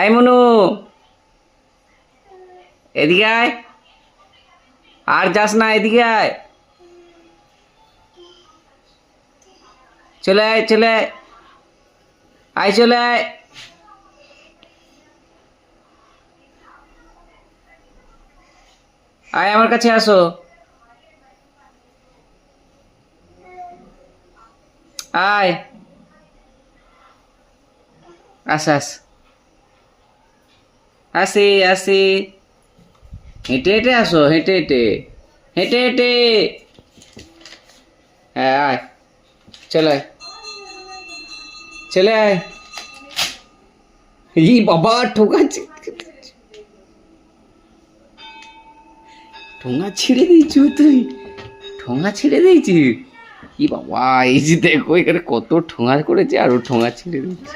এই মনু, এদিকে আয়। আর যাস না, এদিকে আয়। চলে আয়, চলে আয়, আয় চলে আয়। আয় আমার কাছে আসো। আয়, আস আস, আসি আসি। হেঁটে হেঁটে আসো, হেঁটে হেঁটে, হেঁটে হেঁটে। হ্যাঁ আয়, চলে আয়, চলে আয়। ই বাবা, ঠোকাচ্ছে। ঠোঙা ছিঁড়ে দিয়েছি তুই, ঠোঙা ছিঁড়ে দিয়েছিস। কি বাবা, এই যে দেখো এখানে কত ঠোঙা করেছে আর ও ঠোঙা ছিঁড়ে দিচ্ছে।